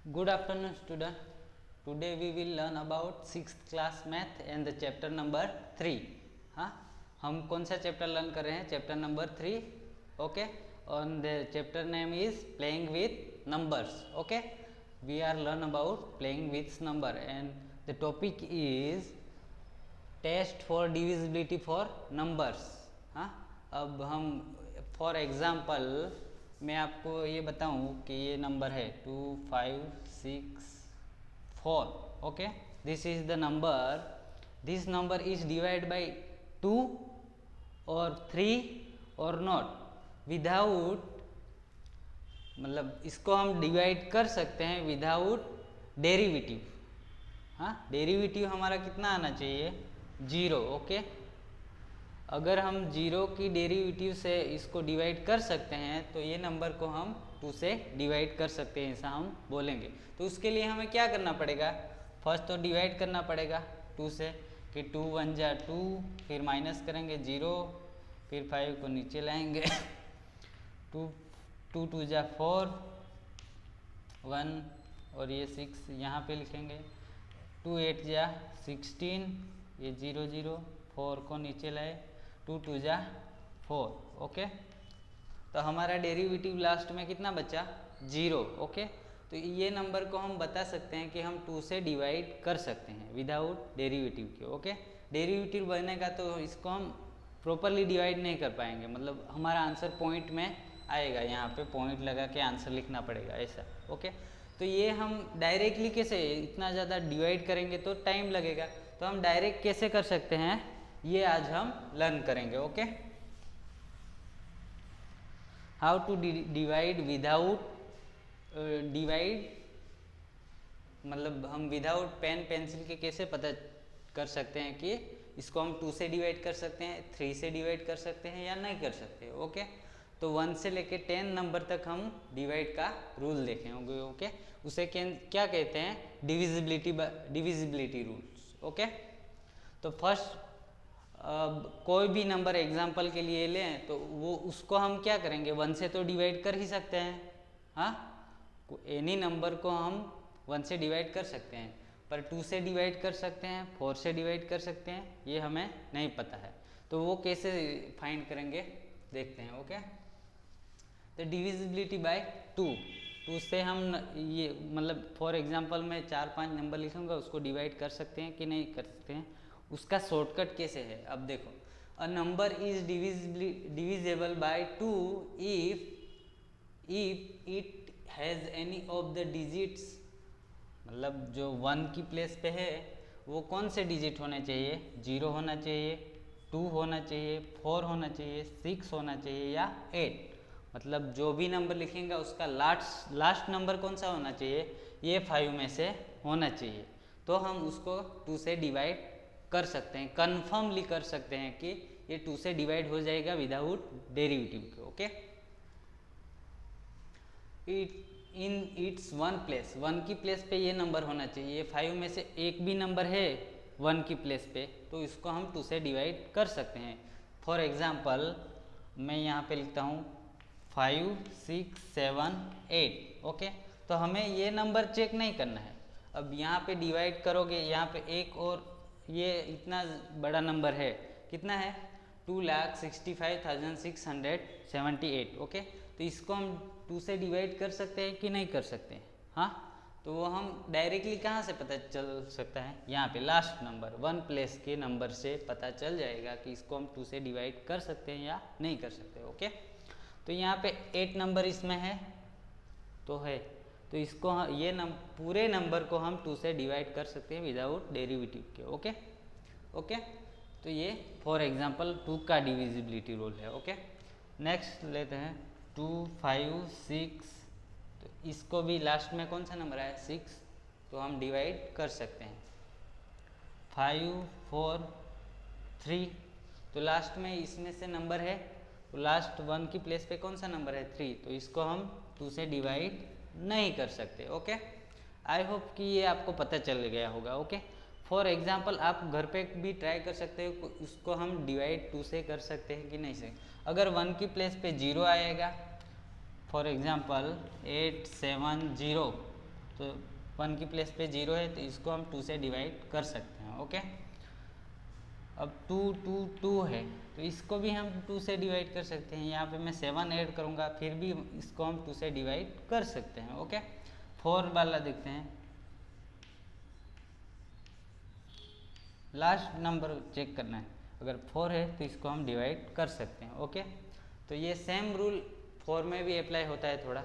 Good afternoon, student. Today we will learn about 6th class math and the chapter number 3. हाँ, हम कौन सा chapter learn कर रहे हैं? Chapter number 3. Okay. On the chapter name is playing with numbers. Okay. We are learn about playing with number and the topic is test for divisibility for numbers. हाँ, अब हम for example मैं आपको ये बताऊं कि ये नंबर है 2 5 6 4. Okay, this is the number. This number is divide bye 2 और 3 और नॉट विदाउट, मतलब इसको हम डिवाइड कर सकते हैं विदाउट डेरिवेटिव. हाँ, डेरिवेटिव हमारा कितना आना चाहिए? 0. ओके, अगर हम 0 की डेरिवेटिव से इसको डिवाइड कर सकते हैं तो ये नंबर को हम 2 से डिवाइड कर सकते हैं, ऐसा हम बोलेंगे. तो उसके लिए हमें क्या करना पड़ेगा? फर्स्ट तो डिवाइड करना पड़ेगा 2 से, कि 2 1 जा 2, फिर माइनस करेंगे 0, फिर 5 को नीचे लाएंगे 2 2 2 जा 4 1 और ये 6 यहाँ पे लिखेंगे. 2 8 जा 16, ये 0 0, 4 को नीचे लाए, 2 2 जा 4. ओके, तो हमारा डेरिवेटिव लास्ट में कितना बचा? 0. ओके, तो ये नंबर को हम बता सकते हैं कि हम 2 से डिवाइड कर सकते हैं विदाउट डेरिवेटिव के. ओके, डेरिवेटिव बनेगा तो इसको हम प्रॉपरली डिवाइड नहीं कर पाएंगे, मतलब हमारा आंसर पॉइंट में आएगा, यहाँ पे पॉइंट लगा के आंसर लिखना पड़ेगा ऐसा. ओके, तो ये हम डायरेक्टली कैसे, इतना ज़्यादा डिवाइड करेंगे तो टाइम लगेगा, तो हम डायरेक्ट कैसे कर सकते हैं ये आज हम लर्न करेंगे. Okay, how to divide without divide, मतलब हम विदाउट पेन पेंसिल के कैसे पता कर सकते हैं कि इसको हम 2 से डिवाइड कर सकते हैं, 3 से डिवाइड कर सकते हैं या नहीं कर सकते. ओके, तो 1 से लेके 10 नंबर तक हम डिवाइड का रूल देखे होंगे. ओके, उसे क्या कहते हैं? Divisibility rules. ओके, तो फर्स्ट कोई भी नंबर एग्जाम्पल के लिए लें तो वो उसको हम क्या करेंगे? 1 से तो डिवाइड कर ही सकते हैं. हाँ, एनी नंबर को हम 1 से डिवाइड कर सकते हैं, पर 2 से डिवाइड कर सकते हैं, 4 से डिवाइड कर सकते हैं, ये हमें नहीं पता है. तो वो कैसे फाइंड करेंगे देखते हैं. ओके, तो डिविजिबिलिटी बाय 2 से हम ये, मतलब फॉर एग्जांपल मैं 4 5 नंबर लिखूंगा, उसको डिवाइड कर सकते हैं कि नहीं कर सकते हैं, उसका शॉर्टकट कैसे है. अब देखो, a number is divisible by 2 if it has any of the digits, मतलब जो 1 की प्लेस पे है वो कौन से डिजिट होने चाहिए? 0 होना चाहिए, 2 होना चाहिए, 4 होना चाहिए, 6 होना चाहिए या 8. मतलब जो भी नंबर लिखेंगे उसका लास्ट नंबर कौन सा होना चाहिए? ये 5 में से होना चाहिए. तो हम उसको 2 से डिवाइड कर सकते हैं, कन्फर्मली कर सकते हैं कि ये 2 से डिवाइड हो जाएगा विदाउट डेरिवेटिव के. ओके, इन इट्स 1 प्लेस, 1 की प्लेस पे ये नंबर होना चाहिए. 5 में से एक भी नंबर है 1 की प्लेस पे तो इसको हम 2 से डिवाइड कर सकते हैं. फॉर एग्जांपल मैं यहाँ पे लिखता हूँ 5 6 7 8. ओके, तो हमें ये नंबर चेक नहीं करना है. अब यहाँ पे डिवाइड करोगे, यहाँ पे एक और ये इतना बड़ा नंबर है, कितना है? 2,65,678. ओके, तो इसको हम 2 से डिवाइड कर सकते हैं कि नहीं कर सकते हैं? हाँ, तो वो हम डायरेक्टली कहाँ से पता चल सकता है? यहाँ पे लास्ट नंबर 1 प्लेस के नंबर से पता चल जाएगा कि इसको हम 2 से डिवाइड कर सकते हैं या नहीं कर सकते. ओके, तो यहाँ पे 8 नंबर इसमें है तो है, तो इसको ये पूरे नंबर को हम 2 से डिवाइड कर सकते हैं विदाउट डेरिवेटिव के. ओके, ओके, तो ये फॉर एग्जांपल 2 का डिविजिबिलिटी रूल है. ओके, नेक्स्ट लेते हैं 2 5 6. तो इसको भी लास्ट में कौन सा नंबर है? 6, तो हम डिवाइड कर सकते हैं. 5 4 3, तो लास्ट में इसमें से नंबर है, तो लास्ट 1 की प्लेस पे कौन सा नंबर है? 3, तो इसको हम 2 से डिवाइड नहीं कर सकते. ओके, आई होप कि ये आपको पता चल गया होगा. ओके, फॉर एग्जाम्पल आप घर पे भी ट्राई कर सकते हो, उसको हम डिवाइड 2 से कर सकते हैं कि नहीं से. अगर 1 की प्लेस पे 0 आएगा, फॉर एग्जाम्पल 8 7 0, तो 1 की प्लेस पे 0 है तो इसको हम 2 से डिवाइड कर सकते हैं। ओके, अब 2 2 2 है तो इसको भी हम 2 से डिवाइड कर सकते हैं। यहाँ पे मैं 7 ऐड करूँगा फिर भी इसको हम 2 से डिवाइड कर सकते हैं। ओके, 4 वाला देखते हैं, लास्ट नंबर चेक करना है, अगर 4 है तो इसको हम डिवाइड कर सकते हैं। ओके, तो ये सेम रूल 4 में भी अप्लाई होता है थोड़ा,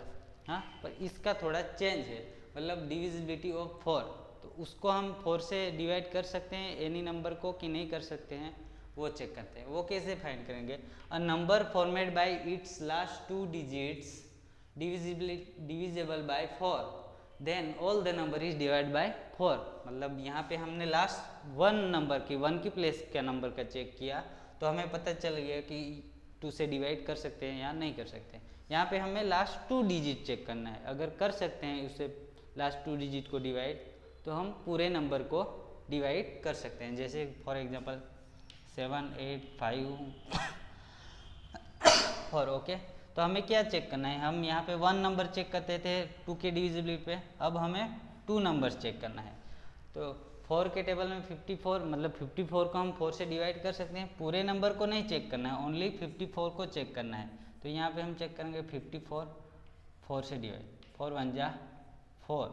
हाँ, पर इसका थोड़ा चेंज है, मतलब डिविजिबिलिटी ऑफ 4, तो उसको हम 4 से डिवाइड कर सकते हैं एनी नंबर को कि नहीं कर सकते हैं, वो चेक करते हैं। वो कैसे फाइंड करेंगे? A number format by its last 2 digits divisible by 4 then all the number is divide by 4। मतलब यहाँ पे हमने लास्ट 1 नंबर की 1 की प्लेस का नंबर का चेक किया तो हमें पता चल गया कि 2 से डिवाइड कर सकते हैं या नहीं कर सकते हैं। यहाँ पे हमें लास्ट 2 डिजिट चेक करना है, अगर कर सकते हैं उससे लास्ट 2 डिजिट को डिवाइड तो हम पूरे नंबर को डिवाइड कर सकते हैं। जैसे फॉर एग्जांपल 7 8 5 4। ओके, तो हमें क्या चेक करना है? हम यहाँ पे 1 नंबर चेक करते थे 2 के डिविजिबिलिटी पे, अब हमें 2 नंबर्स चेक करना है। तो 4 के टेबल में 54, मतलब 54 को हम 4 से डिवाइड कर सकते हैं, पूरे नंबर को नहीं चेक करना है, ओनली 54 को चेक करना है। तो यहाँ पे हम चेक करेंगे 54 4 से डिवाइड, 4 1 जा 4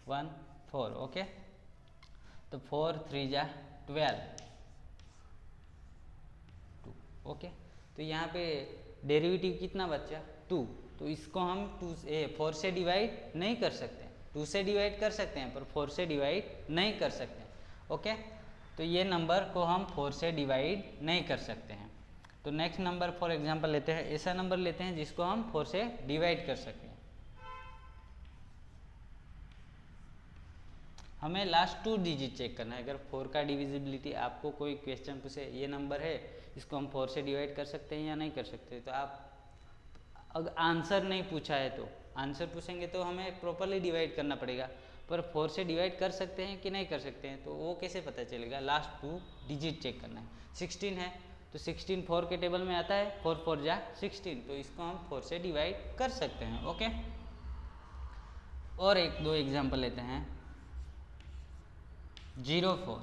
1 4। ओके, तो 4 3 जा 12 2। ओके, तो यहाँ पे डेरिवेटिव कितना बचा? 2, तो इसको हम 4 से डिवाइड नहीं कर सकते, 2 से डिवाइड कर सकते हैं पर 4 से डिवाइड नहीं कर सकते। ओके, तो ये नंबर को हम 4 से डिवाइड नहीं कर सकते हैं। तो नेक्स्ट नंबर फॉर एग्जांपल लेते हैं, ऐसा नंबर लेते हैं जिसको हम 4 से डिवाइड कर सकते हैं। हमें लास्ट 2 डिजिट चेक करना है। अगर 4 का डिविजिबिलिटी आपको कोई क्वेश्चन पूछे, ये नंबर है इसको हम 4 से डिवाइड कर सकते हैं या नहीं कर सकते, तो आप अगर आंसर नहीं पूछा है तो आंसर पूछेंगे तो हमें प्रॉपरली डिवाइड करना पड़ेगा, पर 4 से डिवाइड कर सकते हैं कि नहीं कर सकते हैं तो वो कैसे पता चलेगा? लास्ट 2 डिजिट चेक करना है। 16 है तो 16 4 के टेबल में आता है, 4 4 जा 16, तो इसको हम 4 से डिवाइड कर सकते हैं। ओके, और 1 2 एग्जाम्पल लेते हैं। 04,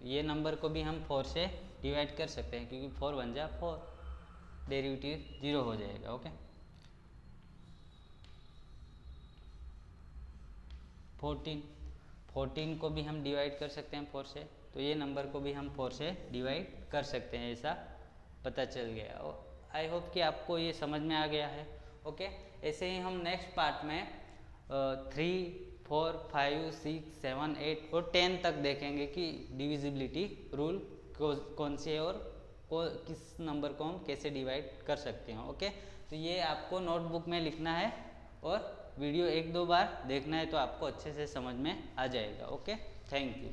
ये नंबर को भी हम 4 से डिवाइड कर सकते हैं क्योंकि 4 1 जा 4, डेरिवेटिव 0 हो जाएगा। ओके, 14 को भी हम डिवाइड कर सकते हैं 4 से, तो ये नंबर को भी हम 4 से डिवाइड कर सकते हैं, ऐसा पता चल गया। आई होप कि आपको ये समझ में आ गया है। ओके, ऐसे ही हम नेक्स्ट पार्ट में 3 4 5 6 7 8 और 10 तक देखेंगे कि डिविजिबिलिटी रूल कौन सी है और किस नंबर को हम कैसे डिवाइड कर सकते हैं। ओके, तो ये आपको नोटबुक में लिखना है और वीडियो 1 2 बार देखना है तो आपको अच्छे से समझ में आ जाएगा। Okay, thank you.